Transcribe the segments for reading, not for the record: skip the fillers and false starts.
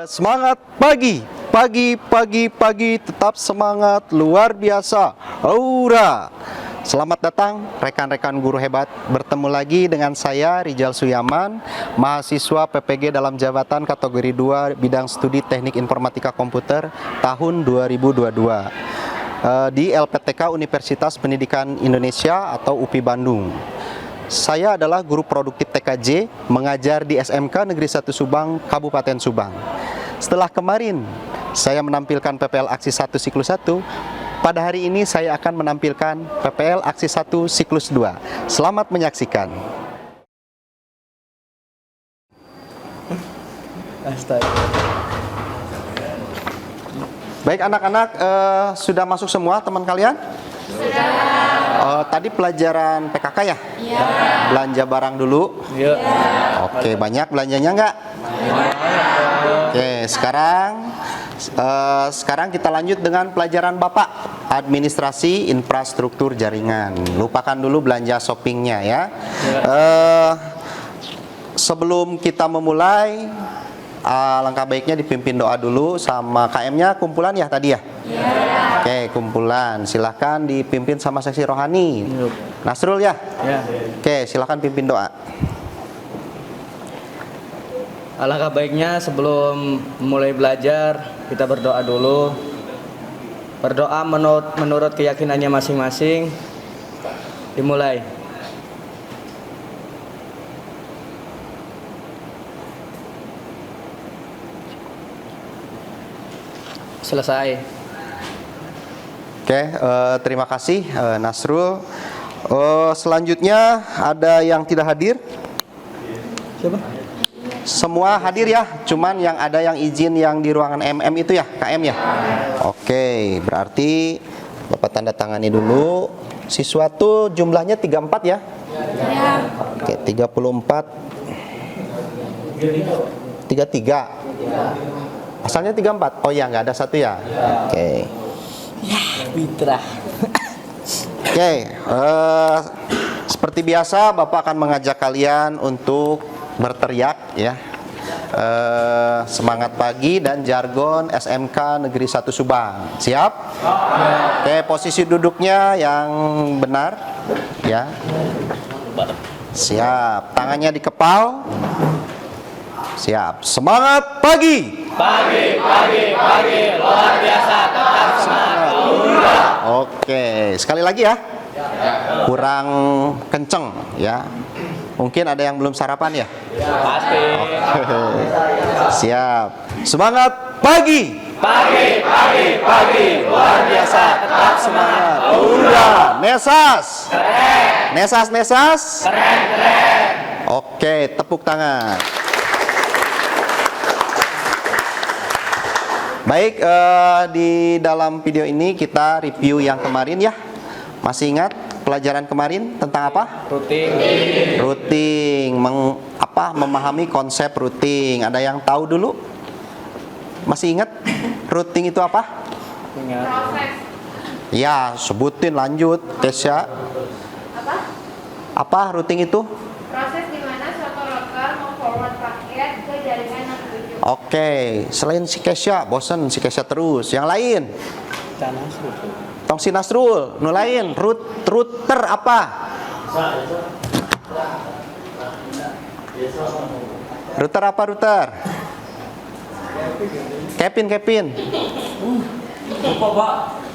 Semangat pagi, pagi, tetap semangat, luar biasa, aura. Selamat datang rekan-rekan guru hebat. Bertemu lagi dengan saya Rijal Suyaman, mahasiswa PPG dalam jabatan kategori 2 bidang studi Teknik Informatika Komputer tahun 2022 di LPTK Universitas Pendidikan Indonesia atau UPI Bandung. Saya adalah guru produktif TKJ, mengajar di SMK Negeri 1 Subang, Kabupaten Subang. Setelah kemarin saya menampilkan PPL Aksi 1 Siklus 1, pada hari ini saya akan menampilkan PPL Aksi 1 Siklus 2. Selamat menyaksikan. Baik anak-anak, sudah masuk semua teman kalian? Sudah. Tadi pelajaran PKK ya? Iya. Belanja barang dulu? Iya. Oke, banyak belanjanya enggak? Oke, sekarang kita lanjut dengan pelajaran Bapak, administrasi infrastruktur jaringan. Lupakan dulu belanja shoppingnya ya. Sebelum kita memulai, langkah baiknya dipimpin doa dulu sama KM-nya kumpulan ya tadi ya? Yeah. Oke, kumpulan. Silahkan dipimpin sama seksi rohani. Nasrul ya? Yeah. Oke, silahkan pimpin doa. Alangkah baiknya sebelum mulai belajar, kita berdoa dulu. Berdoa menurut keyakinannya masing-masing. Dimulai. Selesai. Oke, terima kasih Nasrul. Selanjutnya ada yang tidak hadir? Siapa? Semua hadir ya, cuman yang ada yang izin yang di ruangan MM itu ya, KM ya. Oke, berarti Bapak tanda tangani dulu. Siswa tuh jumlahnya 34 ya? Ya. Oke, 34 33. Asalnya 34. Oh ya, nggak ada satu ya. Oke. Ya, mitra. Oke, seperti biasa Bapak akan mengajak kalian untuk berteriak ya. Semangat pagi dan jargon SMK Negeri 1 Subang. Siap? Oke, posisi duduknya yang benar ya. Siap. Tangannya di kepal. Siap. Semangat pagi. Pagi, luar biasa, tetap semangat. Oke, sekali lagi ya. Kurang kenceng ya. Mungkin ada yang belum sarapan ya? Pasti. Oke. Siap. Semangat pagi. Pagi, luar biasa, tetap semangat. Udah, Nesas. Keren. Nesas. Keren. Oke, tepuk tangan. Baik, di dalam video ini kita review yang kemarin ya. Masih ingat pelajaran kemarin tentang apa? Routing. Memahami konsep routing. Ada yang tahu dulu? Masih ingat? Routing itu apa? Proses. Ya, sebutin lanjut, Tesya. Apa routing itu? Proses di mana suatu router memforward paket ke jaringan yang dituju. Oke, selain si Kesya, bosen si Kesya terus. Yang lain? Tong si Nasrul, nu lain, router apa? Router. Kevin.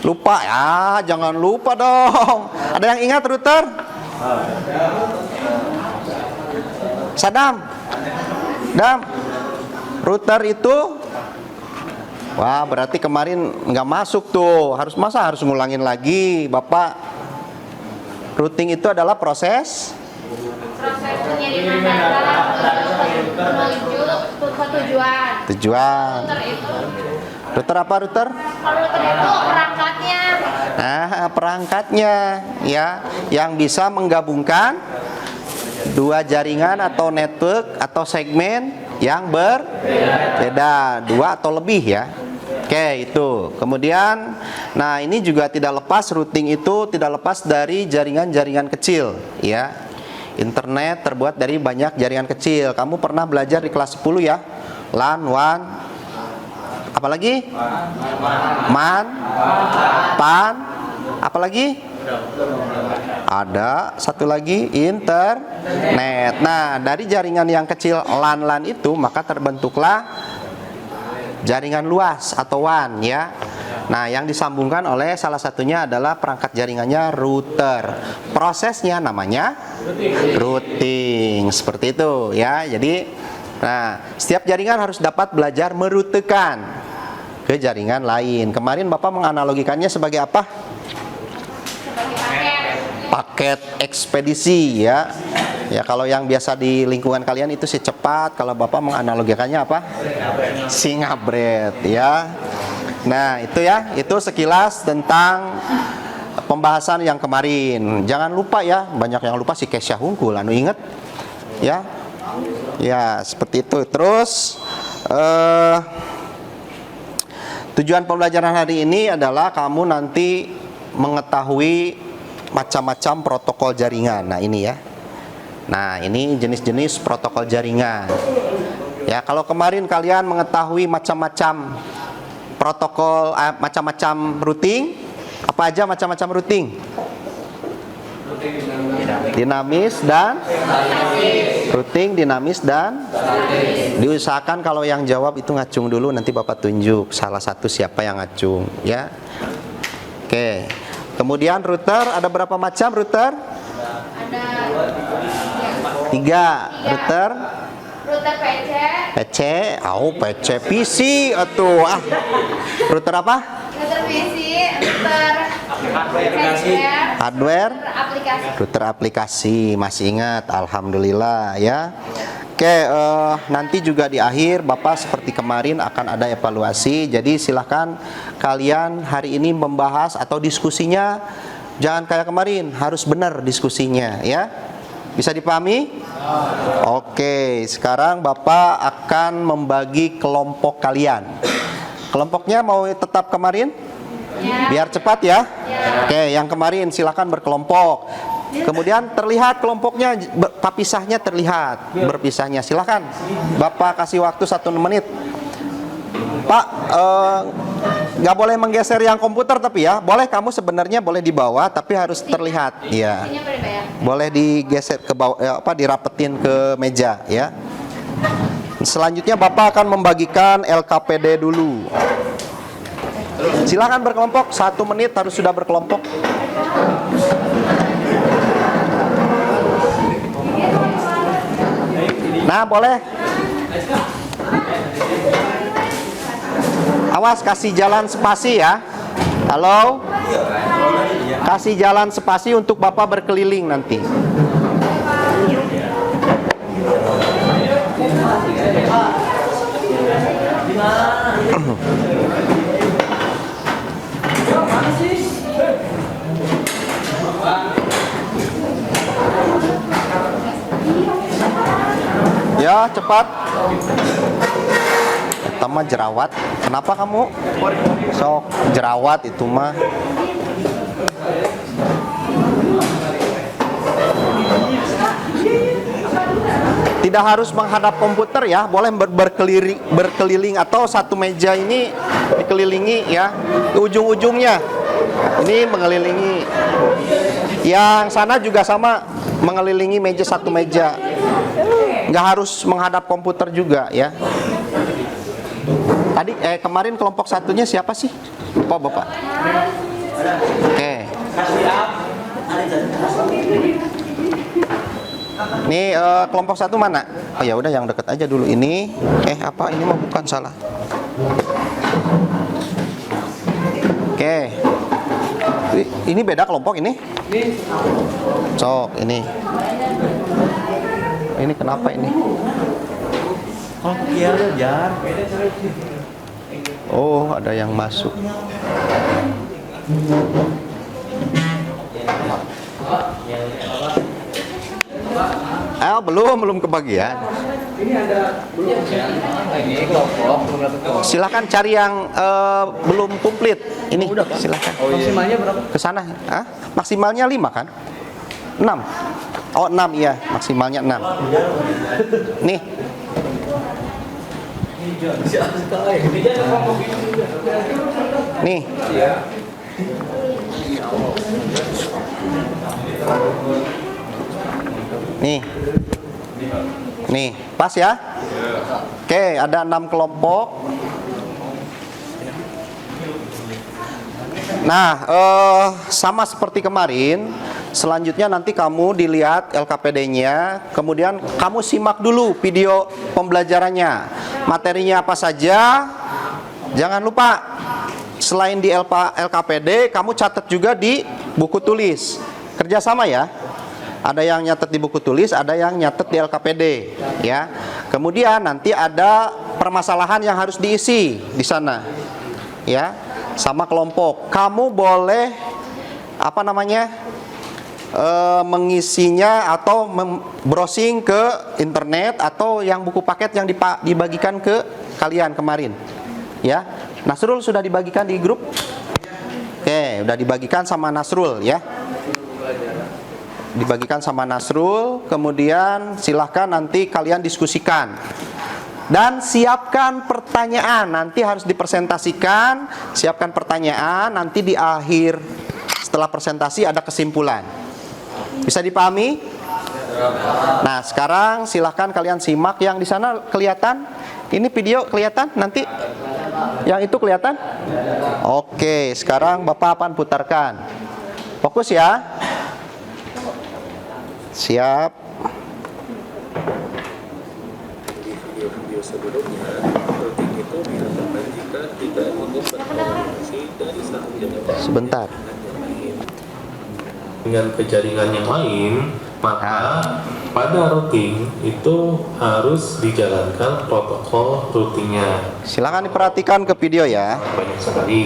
Lupa ya, jangan lupa dong. Ada yang ingat router? Sadam. Router itu, wah berarti kemarin nggak masuk tuh. Harus ngulangin lagi, Bapak. Routing itu adalah proses pengiriman data menuju ke tujuan. Router apa router? Kalau router itu perangkatnya. Nah, perangkatnya ya, yang bisa menggabungkan dua jaringan atau network atau segmen yang berbeda, dua atau lebih ya. Oke, itu. Kemudian, nah ini juga tidak lepas, routing itu tidak lepas dari jaringan-jaringan kecil ya. Internet terbuat dari banyak jaringan kecil. Kamu pernah belajar di kelas 10 ya? LAN, WAN, Apalagi? Man, pan, apalagi? Ada satu lagi, internet. Nah, dari jaringan yang kecil LAN itu maka terbentuklah jaringan luas atau WAN ya. Nah, yang disambungkan oleh salah satunya adalah perangkat jaringannya router. Prosesnya namanya routing. Seperti itu ya. Jadi, nah, setiap jaringan harus dapat belajar merutekan ke jaringan lain. Kemarin Bapak menganalogikannya sebagai apa? Sebagai paket. Paket ekspedisi ya. Ya, kalau yang biasa di lingkungan kalian itu si cepat, kalau Bapak menganalogikannya apa? Singabret ya. Nah, itu ya, itu sekilas tentang pembahasan yang kemarin. Jangan lupa ya, banyak yang lupa si Kesya Hungkul, anu inget ya. Ya, seperti itu. Terus tujuan pembelajaran hari ini adalah kamu nanti mengetahui macam-macam protokol jaringan. Nah, ini ya. Nah, ini jenis-jenis protokol jaringan. Ya, kalau kemarin kalian mengetahui macam-macam protokol, macam-macam routing, apa aja macam-macam routing? Dinamis dan routing, dinamis dan diusahakan kalau yang jawab itu ngacung dulu, nanti Bapak tunjuk salah satu siapa yang ngacung ya. Oke. Kemudian router, ada berapa macam router? Ada 3 router. router PC, PC, PC, PC atuh router apa? router PC, router Hardware, aplikasi. router aplikasi. Masih ingat, alhamdulillah ya. Oke, nanti juga di akhir Bapak seperti kemarin akan ada evaluasi. Jadi silahkan kalian hari ini membahas atau diskusinya jangan kayak kemarin, harus benar diskusinya ya. Bisa dipahami? Oke, sekarang Bapak akan membagi kelompok kalian. Kelompoknya mau tetap kemarin? Ya. Biar cepat ya. Oke, yang kemarin silakan berkelompok. Kemudian terlihat kelompoknya, papisahnya terlihat, berpisahnya. Silakan. Bapak kasih waktu 1 menit. Pak, nggak boleh menggeser yang komputer tapi ya. Boleh, kamu sebenarnya boleh di bawah tapi harus terlihat. Iya. Isinya boleh bayar. Boleh digeser ke bawah, dirapetin ke meja ya. Selanjutnya Bapak akan membagikan LKPD dulu. Silakan berkelompok, 1 menit harus sudah berkelompok. Nah, boleh. Awas, kasih jalan spasi ya. Halo. Kasih jalan spasi untuk Bapak berkeliling nanti. Ya, cepat. Pertama jerawat. Kenapa kamu? Sok jerawat itu mah. Tidak harus menghadap komputer ya, boleh berkeliling atau satu meja ini dikelilingi ya, ujung-ujungnya ini mengelilingi. Yang sana juga sama, mengelilingi meja, satu meja. Nggak harus menghadap komputer juga ya. Tadi kemarin kelompok satunya siapa sih? Bapak. Oke. Nih kelompok satu mana? Oh ya udah yang deket aja dulu ini. Apa ini mah bukan, salah. Oke. Ini beda kelompok ini? Sok ini. Ini kenapa ini? Oh iya Jar. Oh, ada yang masuk. Belum kebagian. Ini ada belum ya? Ini kelompok belum dapat kelompok. Silakan cari yang belum komplit. Ini silakan. Maksimalnya berapa? Ke sana. Maksimalnya 5 kan? 6. Oh, 6 iya, maksimalnya 6. Nih. Nih. Nih. Nih, pas ya? Oke, ada 6 kelompok. Nah, sama seperti kemarin, selanjutnya nanti kamu dilihat LKPD-nya, kemudian kamu simak dulu video pembelajarannya. Materinya apa saja? Jangan lupa, selain di LKPD, kamu catat juga di buku tulis. Kerjasama ya. Ada yang nyatet di buku tulis, ada yang nyatet di LKPD, ya. Kemudian nanti ada permasalahan yang harus diisi di sana, ya, sama kelompok. Kamu boleh mengisinya atau browsing ke internet atau yang buku paket yang dibagikan ke kalian kemarin, ya. Nasrul sudah dibagikan di grup? Oke, udah dibagikan sama Nasrul, ya. Dibagikan sama Nasrul, kemudian silahkan nanti kalian diskusikan dan siapkan pertanyaan. Nanti harus dipresentasikan, siapkan pertanyaan, nanti di akhir setelah presentasi ada kesimpulan. Bisa dipahami? Nah, sekarang silahkan kalian simak. Yang di sana kelihatan? Ini video kelihatan? Nanti yang itu kelihatan? Oke, sekarang Bapak akan putarkan. Fokus ya. Siap. Video sebelumnya, routing itu dilakukan jika tidak ingin berkomunikasi dari satu jaringan Sebentar. dengan ke jaringan yang lain, maka pada routing itu harus dijalankan protokol routingnya. Silakan diperhatikan ke video ya. Banyak sekali.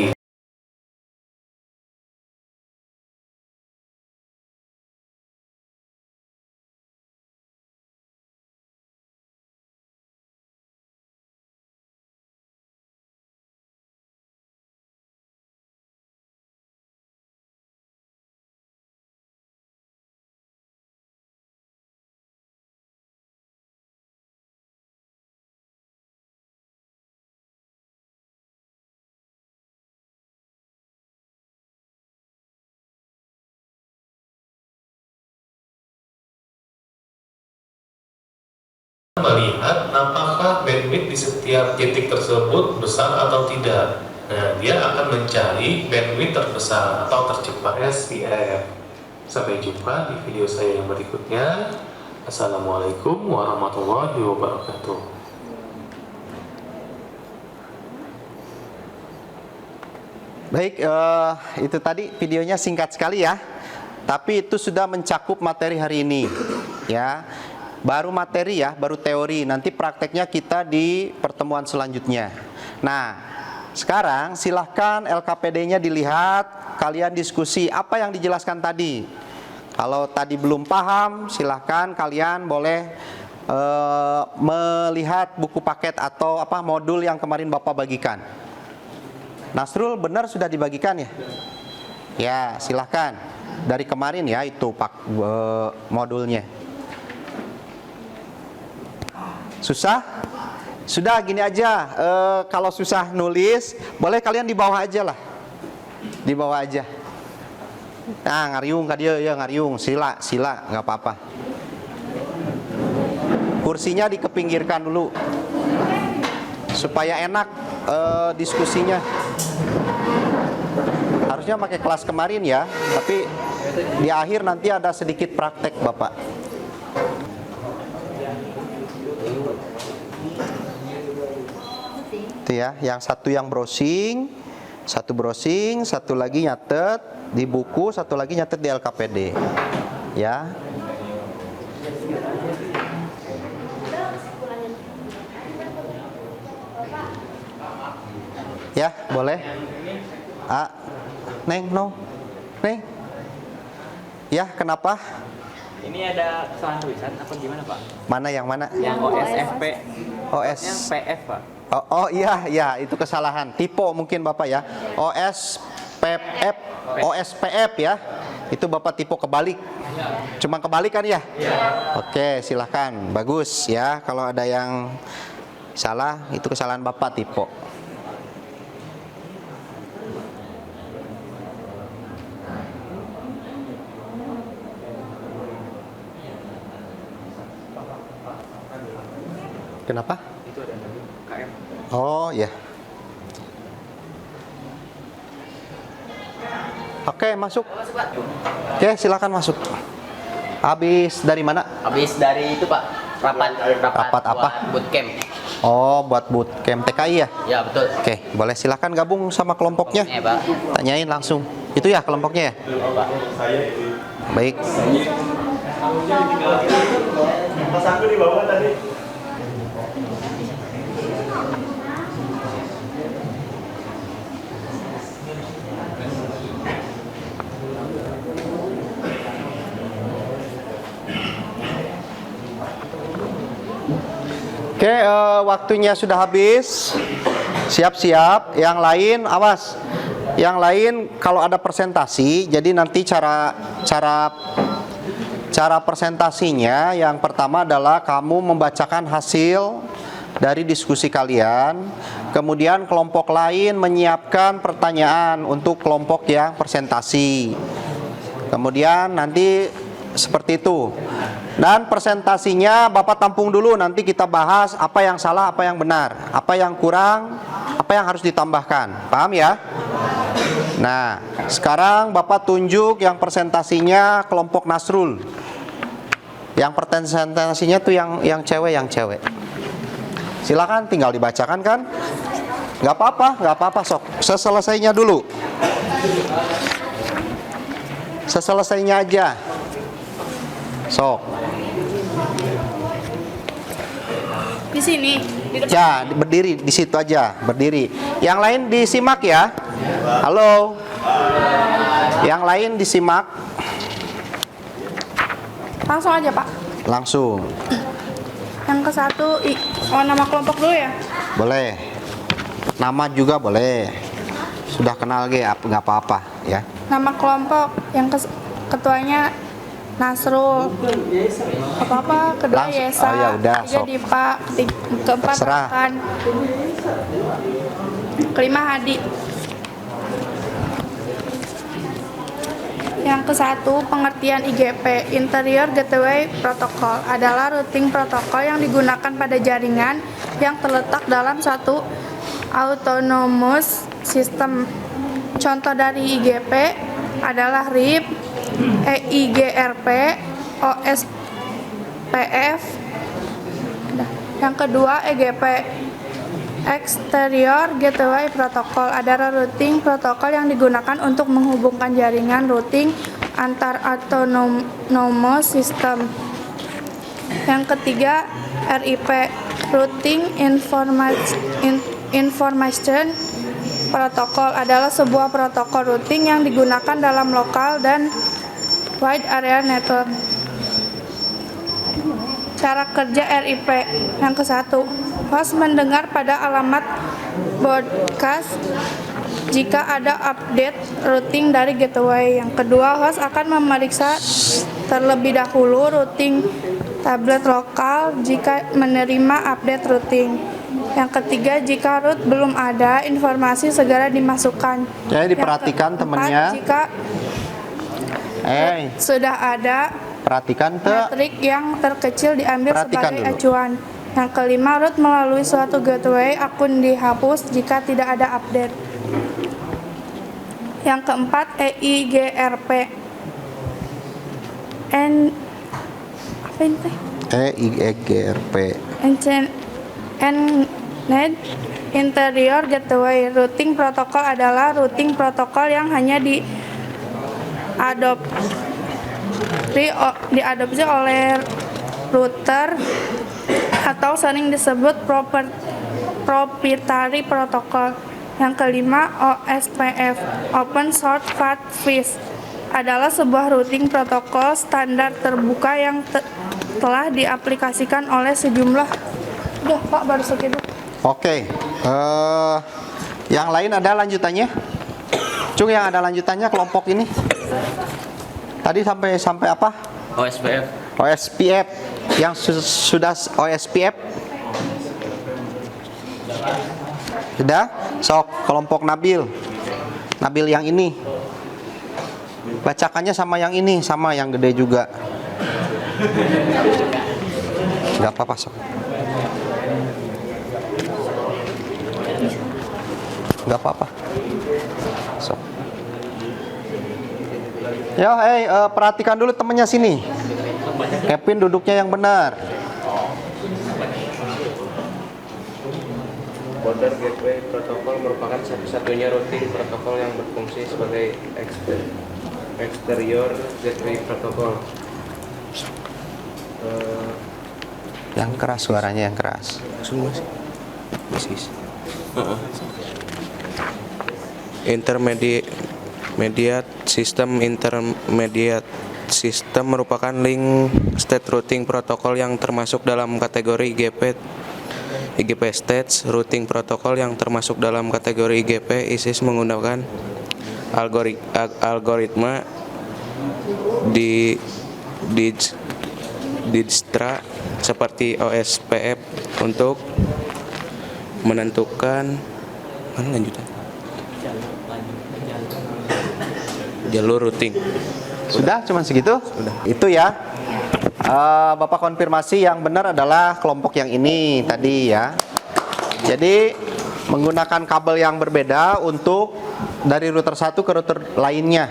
Melihat apakah bandwidth di setiap titik tersebut besar atau tidak. Nah, dia akan mencari bandwidth terbesar atau tercepat SPF. Sampai jumpa di video saya yang berikutnya. Assalamualaikum warahmatullahi wabarakatuh. Baik, itu tadi videonya singkat sekali ya. Tapi itu sudah mencakup materi hari ini, ya. Baru materi ya, baru teori. Nanti prakteknya kita di pertemuan selanjutnya. Nah, sekarang silahkan LKPD-nya dilihat, kalian diskusi apa yang dijelaskan tadi. Kalau tadi belum paham, silahkan kalian boleh melihat buku paket atau modul yang kemarin Bapak bagikan. Nasrul, benar sudah dibagikan ya? Ya, silahkan. Dari kemarin ya itu modulnya. Susah? Sudah gini aja, kalau susah nulis, boleh kalian di bawah aja lah. Di bawah aja. Nah, ngariung ka dia, ya ngariung, sila, nggak apa-apa. Kursinya dikepinggirkan dulu. Supaya enak diskusinya. Harusnya pakai kelas kemarin ya, tapi di akhir nanti ada sedikit praktek Bapak. Itu ya, yang satu yang browsing, satu lagi nyatet di buku, satu lagi nyatet di LKPD. Ya. Ya, boleh. Neng, no. Neng. Ya, kenapa? Ini ada kesalahan tulisan apa gimana Pak? Mana yang mana? Yang OSFP. OS. Yang PF Pak. Oh iya, itu kesalahan. Tipe mungkin Bapak ya. OSPF ya. Itu Bapak tipe kebalik. Cuma kebalik kan ya? Oke, silahkan. Bagus ya. Kalau ada yang Salah, itu kesalahan Bapak tipe. Kenapa? Itu ada KM. Oh ya. Oke, masuk. Oke, silakan masuk. Habis dari mana? Habis dari itu Pak, Rapat apa? buat bootcamp. Oh, buat bootcamp TKI ya? Ya betul. Oke, boleh silakan gabung sama kelompoknya. Ya Pak. Tanyain langsung. Itu ya kelompoknya ya? Baik. Pas aku di bawah tadi. Oke, waktunya sudah habis. Siap-siap. Yang lain, awas. Yang lain kalau ada presentasi, jadi nanti cara presentasinya yang pertama adalah kamu membacakan hasil dari diskusi kalian. Kemudian kelompok lain menyiapkan pertanyaan untuk kelompok yang presentasi. Kemudian nanti seperti itu. Dan presentasinya Bapak tampung dulu, nanti kita bahas apa yang salah, apa yang benar, apa yang kurang, apa yang harus ditambahkan. Paham ya? Nah, sekarang Bapak tunjuk yang presentasinya kelompok Nasrul. Yang presentasinya tuh yang cewek. Silakan, tinggal dibacakan kan? Gak apa-apa sok. Seselesainya dulu. Seselesainya aja. Sok. Di sini. Ya, berdiri di situ aja, berdiri. Yang lain disimak ya. Halo. Yang lain disimak. Langsung aja Pak. Langsung. Yang ke satu, nama kelompok dulu ya. Boleh. Nama juga boleh. Sudah kenal nggak apa-apa ya. Nama kelompok yang ketuanya Nasrul. Apa-apa, kedua Langsung. Yesa. Oh, ya udah, Ketiga sok. Dipa, keempat Terserah. Kan. Kelima Hadi. Yang ke satu, pengertian IGP, Interior Gateway Protocol, adalah routing protokol yang digunakan pada jaringan yang terletak dalam suatu autonomous system. Contoh dari IGP adalah RIP, EIGRP, OSPF. Yang kedua, EGP, Exterior Gateway Protocol, adalah routing protokol yang digunakan untuk menghubungkan jaringan routing antar autonomous system. Yang ketiga, RIP, Routing Information Protocol, adalah sebuah protokol routing yang digunakan dalam lokal dan wide area network. Cara kerja RIP. Yang ke satu, host mendengar pada alamat broadcast jika ada update routing dari gateway. Yang kedua, host akan memeriksa terlebih dahulu routing tablet lokal jika menerima update routing. Yang ketiga, jika root belum ada, informasi segera dimasukkan. Jadi diperhatikan temennya. Jika sudah ada, Perhatikan metrik yang terkecil diambil Perhatikan sebagai dulu. acuan. Yang kelima, root melalui suatu gateway, akun dihapus jika tidak ada update. Yang keempat, EIGRP. Apa ini? EIGRP. Net Interior Gateway Routing Protocol adalah routing protokol yang hanya diadopsi oleh router atau sering disebut proprietary protocol. Yang kelima, OSPF, Open Source Fast Fish, adalah sebuah routing protokol standar terbuka yang telah diaplikasikan oleh sejumlah. Udah Pak, baru segitu. Oke. Yang lain ada lanjutannya? Cung, yang ada lanjutannya kelompok ini? Tadi sampai apa? OSPF. OSPF. Yang sudah OSPF? Sudah? Sok kelompok Nabil. Nabil yang ini. Bacakannya sama yang ini, sama yang gede juga. Gak apa-apa sok. Gak apa-apa. Sok. Yo, perhatikan dulu temennya sini. Kevin duduknya yang benar. Border Gateway Protocol merupakan satu-satunya routing protokol yang berfungsi sebagai exterior gateway protocol. Yang keras suaranya, yang keras. Intermediate system merupakan link state routing protocol yang termasuk dalam kategori IGP States Routing Protocol yang termasuk dalam kategori IGP. ISIS menggunakan algoritma Dijkstra seperti OSPF untuk menentukan jalur routing. Sudah cuma segitu? Sudah. Itu ya. Bapak konfirmasi yang benar adalah kelompok yang ini tadi ya. Jadi menggunakan kabel yang berbeda untuk dari router satu ke router lainnya.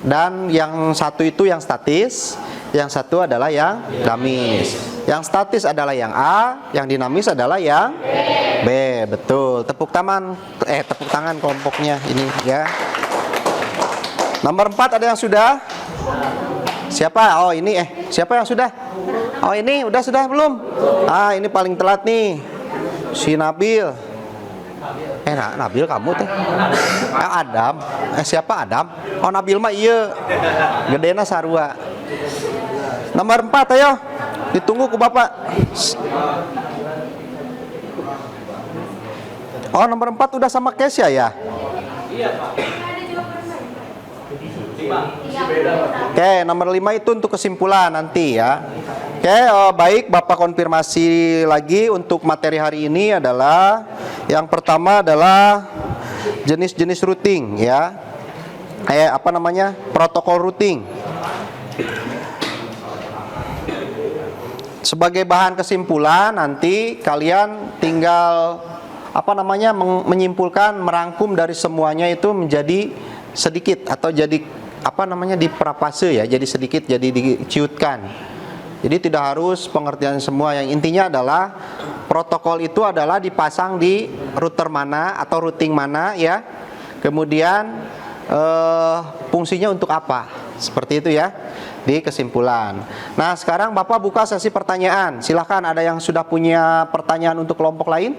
Dan yang satu itu yang statis, yang satu adalah yang dinamis. Yang statis adalah yang A, yang dinamis adalah yang B. Betul. Tepuk tangan kelompoknya ini ya. Nomor 4 ada yang sudah? Siapa? Oh ini siapa yang sudah? Oh ini sudah belum? Ah ini paling telat nih. Si Nabil. Nabil kamu teh? Adam. Siapa Adam? Oh Nabil mah iya. Gedena sarua. Nomor 4 ayo. Ditunggu ku Bapak. Oh nomor 4 udah sama Kesya ya? Iya Pak. Oke, nomor 5 itu untuk kesimpulan nanti ya. Oke, baik Bapak konfirmasi lagi untuk materi hari ini adalah yang pertama adalah jenis-jenis routing ya. Protokol routing. Sebagai bahan kesimpulan nanti kalian tinggal menyimpulkan, merangkum dari semuanya itu menjadi sedikit atau jadi di prapase ya, jadi sedikit, jadi diciutkan. Jadi tidak harus pengertian semua. Yang intinya adalah protokol itu adalah dipasang di router mana atau routing mana ya. Kemudian fungsinya untuk apa? Seperti itu ya di kesimpulan. Nah sekarang Bapak buka sesi pertanyaan. Silahkan, ada yang sudah punya pertanyaan untuk kelompok lain?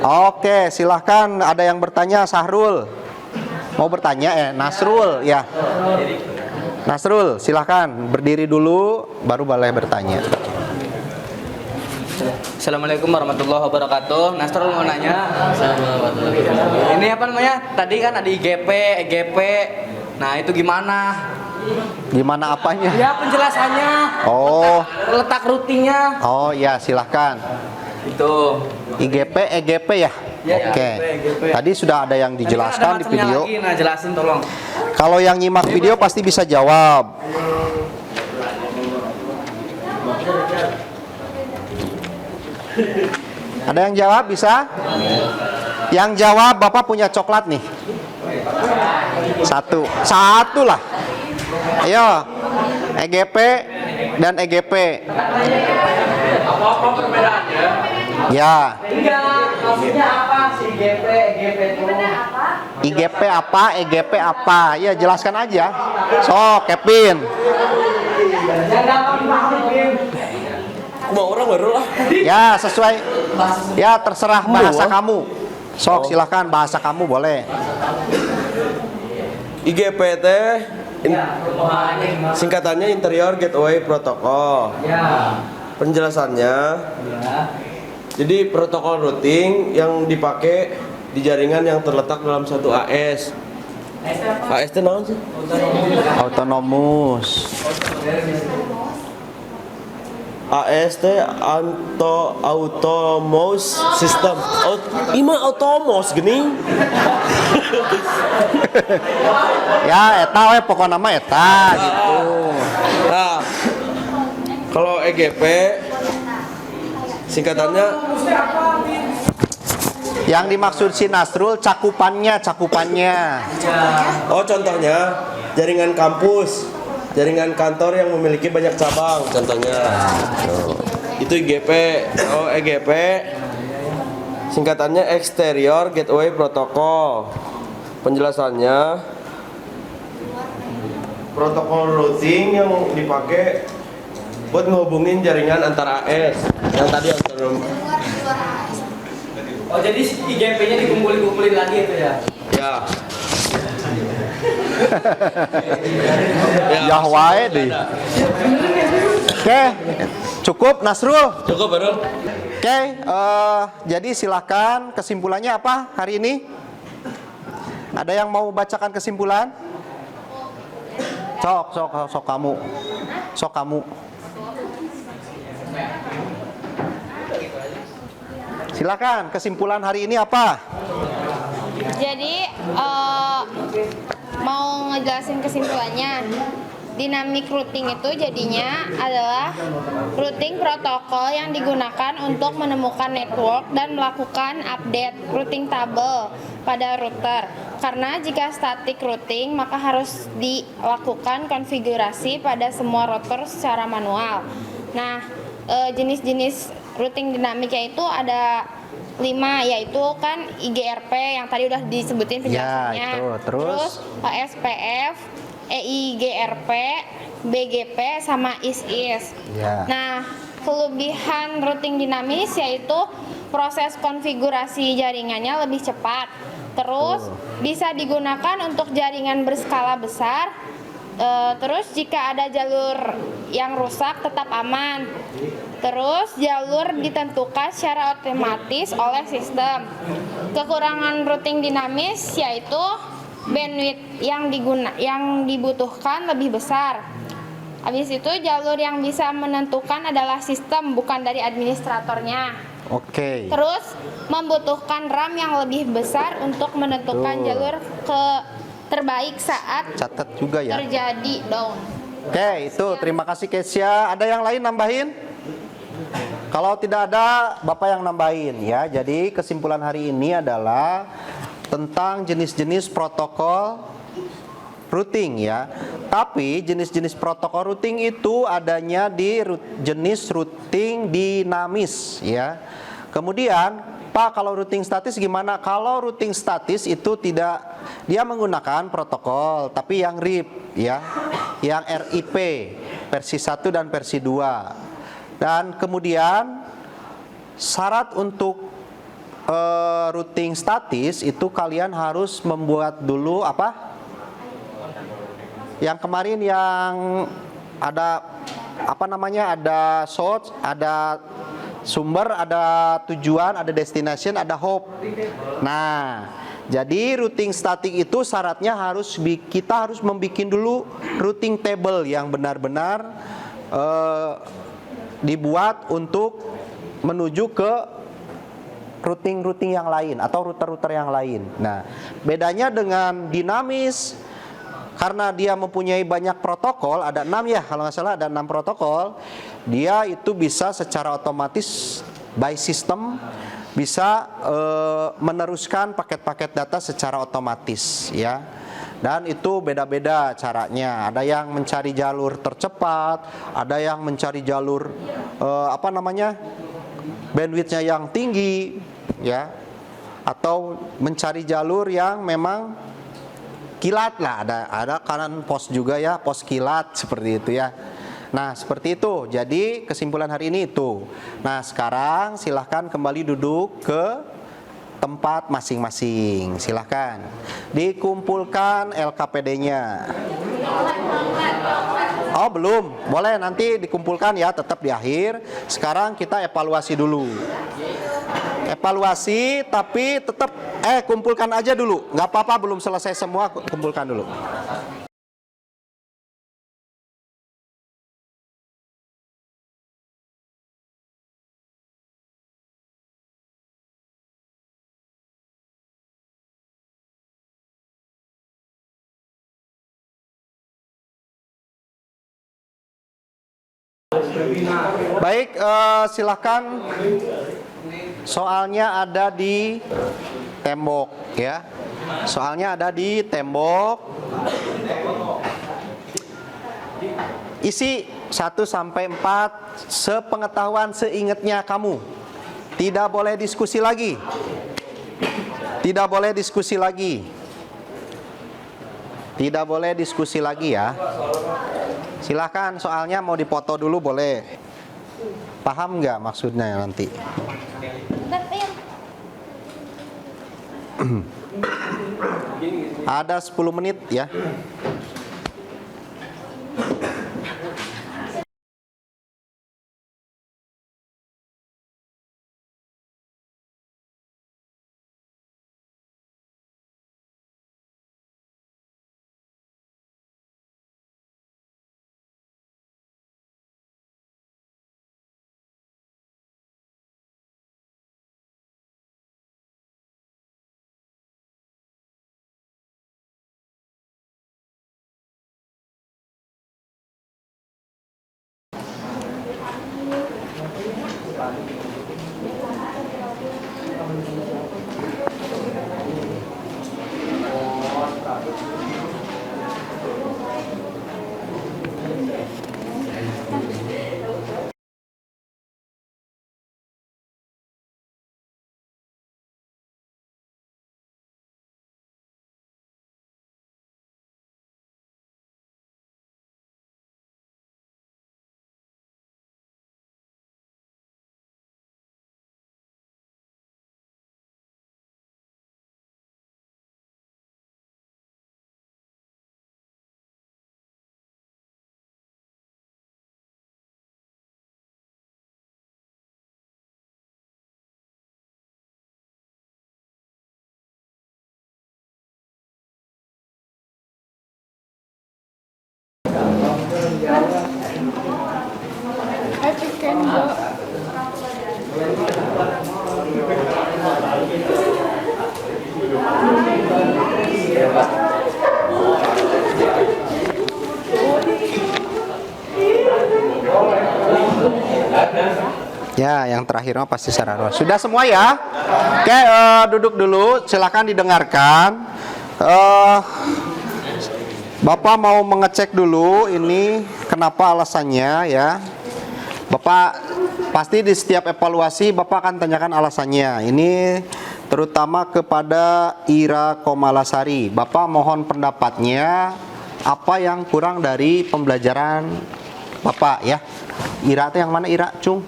Oke, silahkan, ada yang bertanya. Sahrul mau bertanya? Nasrul ya. Nasrul silahkan berdiri dulu baru boleh bertanya. Assalamualaikum warahmatullahi wabarakatuh. Nasrul mau nanya. Ini apa namanya? Tadi kan ada IGP, EGP. Nah itu gimana? Gimana apanya? Ya penjelasannya. Oh. Letak routingnya. Oh ya silahkan. Itu IGP, EGP ya? Ya, Oke. EGP. Tadi sudah ada yang dijelaskan di video. Lagi, nah jelasin tolong. Kalau yang nyimak video pasti bisa jawab. Ada yang jawab bisa? Yang jawab Bapak punya coklat nih. Satu lah. Ayo. EGP dan EGP. Apa perbedaannya? Ya. Enggak, maksudnya apa sih IGP, EGP itu? IGP apa, EGP apa? Ya jelaskan aja. So, Kevin. Yang gampang dipahami. Mau orang baru lah. Ya, sesuai. Ya, terserah bahasa kamu. Sok, silahkan bahasa kamu boleh. IGP singkatannya Interior Gateway Protocol. Ya. Penjelasannya, jadi protokol routing yang dipakai di jaringan yang terletak dalam satu AS. AS itu naon sih? Autonomous. AS teh automos system. Ima automos geuning. Ya eta we pokokna mah eta gitu. Nah, kalau EGP singkatannya Yang dimaksud si Nasrul cakupannya. oh contohnya jaringan kampus, jaringan kantor yang memiliki banyak cabang contohnya. Itu IGP. Oh, EGP singkatannya Exterior Gateway Protocol. Penjelasannya protokol routing yang dipakai buat ngehubungin jaringan antar AS yang tadi Oh, jadi IGP-nya dikumpulin lagi itu ya? ya. Ya wae deh. Oke, cukup Nasrul. Cukup baru. Oke, jadi silakan kesimpulannya apa hari ini? Ada yang mau bacakan kesimpulan? Sok kamu. Silakan kesimpulan hari ini apa? Jadi mau ngejelasin kesimpulannya, dynamic routing itu jadinya adalah routing protokol yang digunakan untuk menemukan network dan melakukan update routing table pada router. Karena jika static routing maka harus dilakukan konfigurasi pada semua router secara manual. Nah, jenis-jenis routing dinamiknya itu ada 5, yaitu kan IGRP yang tadi udah disebutin penjelasannya. Ya, itu. Terus OSPF, EIGRP, BGP sama IS-IS. Ya. Nah, kelebihan routing dinamis yaitu proses konfigurasi jaringannya lebih cepat. Terus bisa digunakan untuk jaringan berskala besar. Terus jika ada jalur yang rusak tetap aman. Terus jalur ditentukan secara otomatis oleh sistem. Kekurangan routing dinamis yaitu bandwidth yang dibutuhkan lebih besar. Habis itu jalur yang bisa menentukan adalah sistem bukan dari administratornya. Oke. Terus membutuhkan RAM yang lebih besar untuk menentukan jalur terbaik saat Catat juga ya. terjadi down. Oke, itu terima kasih Kesia. Ada yang lain nambahin? Kalau tidak ada, Bapak yang nambahin ya. Jadi kesimpulan hari ini adalah tentang jenis-jenis protokol routing ya. Tapi jenis-jenis protokol routing itu adanya di jenis routing dinamis ya. Kemudian, Pak, kalau routing statis gimana? Kalau routing statis itu tidak, dia menggunakan protokol tapi yang RIP ya, yang RIP versi 1 dan versi 2. Dan kemudian syarat untuk routing statis itu kalian harus membuat dulu apa? Yang kemarin yang ada apa namanya? Ada source, ada sumber, ada tujuan, ada destination, ada hope. Nah, jadi routing static itu syaratnya kita harus membuat dulu routing table yang benar-benar dibuat untuk menuju ke routing yang lain atau router-router yang lain. Nah, bedanya dengan dinamis karena dia mempunyai banyak protokol, ada 6 ya kalau nggak salah, ada 6 protokol. Dia itu bisa secara otomatis by system bisa meneruskan paket-paket data secara otomatis ya. Dan itu beda-beda caranya. Ada yang mencari jalur tercepat, ada yang mencari jalur bandwidthnya yang tinggi ya, atau mencari jalur yang memang kilat lah, ada kanan pos juga ya, pos kilat seperti itu ya. Nah seperti itu. Jadi kesimpulan hari ini itu. Nah sekarang silahkan kembali duduk ke tempat masing-masing. Silahkan dikumpulkan LKPD-nya. Oh belum, boleh nanti dikumpulkan ya, tetap di akhir. Sekarang kita evaluasi dulu. Evaluasi tapi tetap kumpulkan aja dulu. Nggak apa-apa, belum selesai semua, kumpulkan dulu. Baik, silakan. Soalnya ada di tembok ya. Soalnya ada di tembok. Isi 1 sampai 4 sepengetahuan seingatnya kamu. Tidak boleh diskusi lagi. Tidak boleh diskusi lagi. Tidak boleh diskusi lagi ya. Silakan, soalnya mau dipoto dulu boleh. Paham nggak maksudnya nanti? Ada 10 menit ya. Ya, yang terakhir mah pasti sarana. Sudah semua ya? Oke, duduk dulu. Silakan didengarkan. Bapak mau mengecek dulu ini kenapa alasannya ya. Bapak pasti di setiap evaluasi Bapak akan tanyakan alasannya. Ini terutama kepada Ira Komalasari. Bapak mohon pendapatnya apa yang kurang dari pembelajaran Bapak ya. Ira itu yang mana Ira, Cung?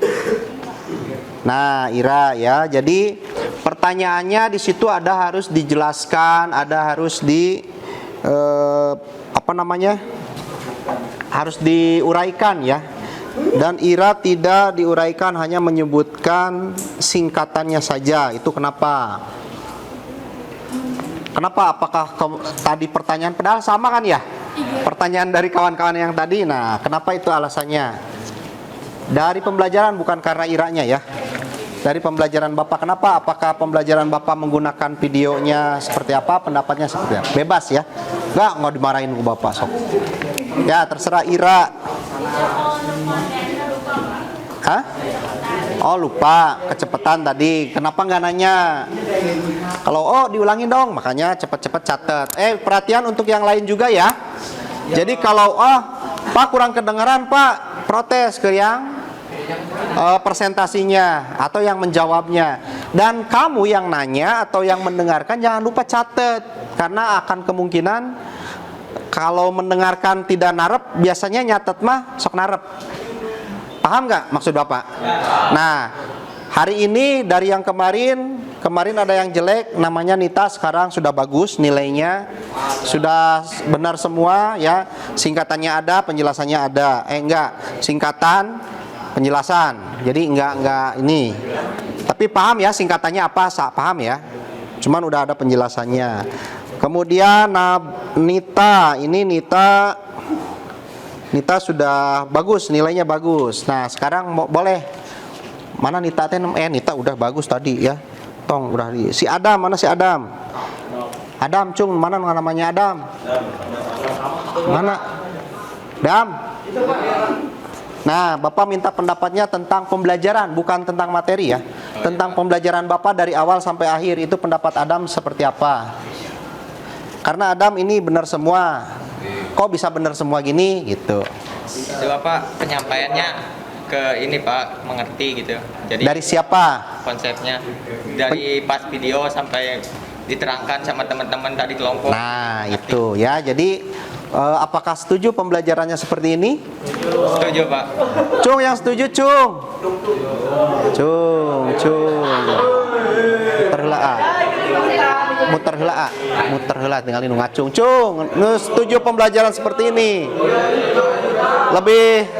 Nah, Ira ya. Jadi pertanyaannya di situ ada harus dijelaskan, ada harus harus diuraikan ya. Dan Ira tidak diuraikan, hanya menyebutkan singkatannya saja. Itu kenapa? Kenapa? Apakah tadi pertanyaan padahal sama kan ya? Pertanyaan dari kawan-kawan yang tadi. Nah, kenapa itu alasannya? Dari pembelajaran, bukan karena Iranya ya. Dari pembelajaran Bapak, kenapa? Apakah pembelajaran Bapak menggunakan videonya seperti apa? Pendapatnya seperti apa? Bebas ya. Nggak dimarahin ke Bapak sok. Ya, terserah Ira. Hah? Oh, lupa, kecepatan tadi. Kenapa nggak nanya? Kalau diulangin dong, makanya cepet-cepet catat. Perhatian untuk yang lain juga ya. Jadi kalau Pak kurang kedengaran Pak, protes ke yang presentasinya atau yang menjawabnya. Dan kamu yang nanya atau yang mendengarkan jangan lupa catat, karena akan kemungkinan kalau mendengarkan tidak narep, biasanya nyatet mah sok narep. Paham nggak maksud Bapak? Nah, hari ini dari yang kemarin ada yang jelek, namanya Nita, sekarang sudah bagus nilainya, sudah benar semua ya. Singkatannya ada, penjelasannya ada. Singkatan, penjelasan. Jadi enggak ini. Tapi paham ya singkatannya apa? Paham ya? Cuman udah ada penjelasannya. Kemudian Nita, ini Nita sudah bagus, nilainya bagus. Nah, sekarang boleh. Mana Nita teh? Nita udah bagus tadi ya. Tong udah si Adam, mana si Adam? Adam, Cung, mana namanya Adam? Mana? Adam. Nah, Bapak minta pendapatnya tentang pembelajaran, bukan tentang materi ya. Tentang pembelajaran Bapak dari awal sampai akhir, itu pendapat Adam seperti apa? Karena Adam ini benar semua. Kok bisa benar semua gini gitu? Itu Bapak penyampaiannya ke ini Pak, mengerti gitu. Jadi Dari siapa? konsepnya dari pas video sampai diterangkan sama teman-teman tadi kelompok. Nah, itu ya. Jadi apakah setuju pembelajarannya seperti ini? Setuju Pak. Cung, yang setuju cung. Cung. Muter heula tinggal nu ngacung. Cung, nu setuju pembelajaran seperti ini. Lebih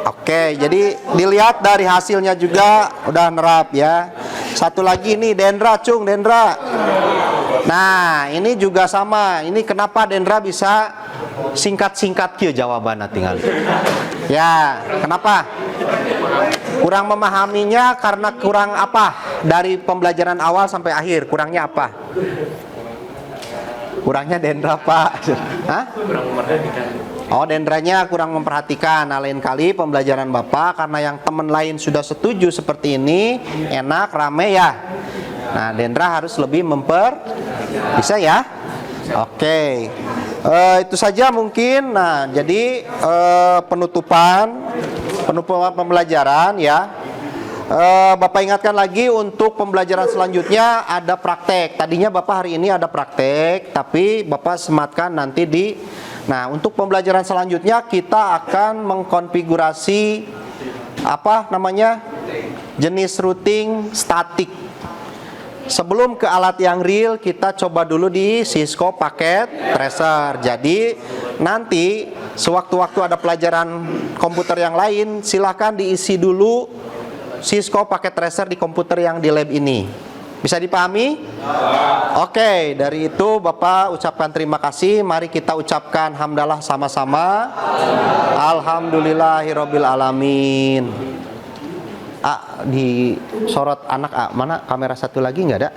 oke, jadi dilihat dari hasilnya juga udah nerap ya. Satu lagi nih Dendra, Cung, Dendra. Nah, ini juga sama. Ini kenapa Dendra bisa singkat-singkat kieu jawabannya tinggal. Ya, kenapa? Kurang memahaminya karena kurang apa? Dari pembelajaran awal sampai akhir, kurangnya apa? Kurangnya Dendra, Pak. Hah? Kurang memperhatikan. Oh, Dendranya kurang memperhatikan. Nah, lain kali pembelajaran Bapak karena yang teman lain sudah setuju seperti ini, enak, rame ya. Nah, Dendra harus lebih bisa ya? Oke. Itu saja mungkin. Nah, jadi penutupan pembelajaran ya. Bapak ingatkan lagi untuk pembelajaran selanjutnya ada praktek. Tadinya Bapak hari ini ada praktek, tapi Bapak sematkan nanti di. Nah, untuk pembelajaran selanjutnya kita akan mengkonfigurasi jenis routing statik. Sebelum ke alat yang real, kita coba dulu di Cisco Packet Tracer. Jadi nanti sewaktu-waktu ada pelajaran komputer yang lain, silahkan diisi dulu Cisco Packet Tracer di komputer yang di lab ini. Bisa dipahami? Oke, dari itu Bapak ucapkan terima kasih. Mari kita ucapkan hamdalah sama-sama. Alhamdulillahirabbil alamin. Di sorot anak mana kamera satu lagi nggak ada?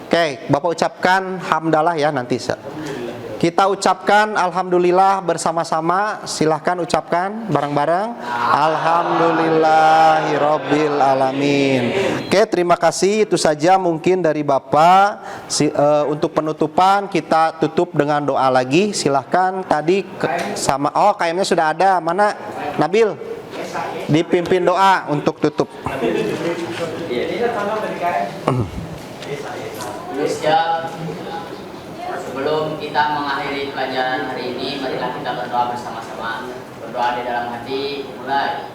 Oke, Bapak ucapkan hamdalah ya nanti. Kita ucapkan alhamdulillah bersama-sama. Silahkan ucapkan bareng-bareng. Alhamdulillahirabbil alamin. Oke, terima kasih. Itu saja mungkin dari Bapak. Untuk penutupan kita tutup dengan doa lagi. Silahkan tadi KM-nya sudah ada. Mana Nabil? Dipimpin doa untuk tutup. Sebelum kita mengakhiri pelajaran hari ini, marilah kita berdoa bersama-sama. Berdoa di dalam hati, mulai.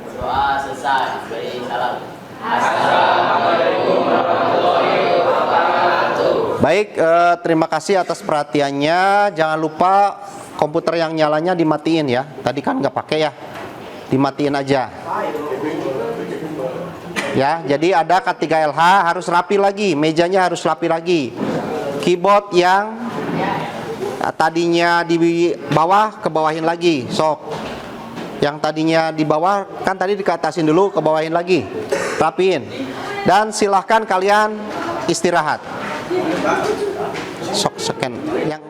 Berdoa selesai, beri salam. Assalamualaikum warahmatullahi wabarakatuh. Baik, terima kasih atas perhatiannya. Jangan lupa komputer yang nyalanya dimatiin ya. Tadi kan nggak pakai ya, dimatiin aja. Ya, jadi ada K3LH harus rapi lagi, mejanya harus rapi lagi. Keyboard yang tadinya di bawah, kebawahin lagi, sok. Yang tadinya di bawah, kan tadi dikatasin dulu, kebawahin lagi, rapiin. Dan silahkan kalian istirahat. Sok scan yang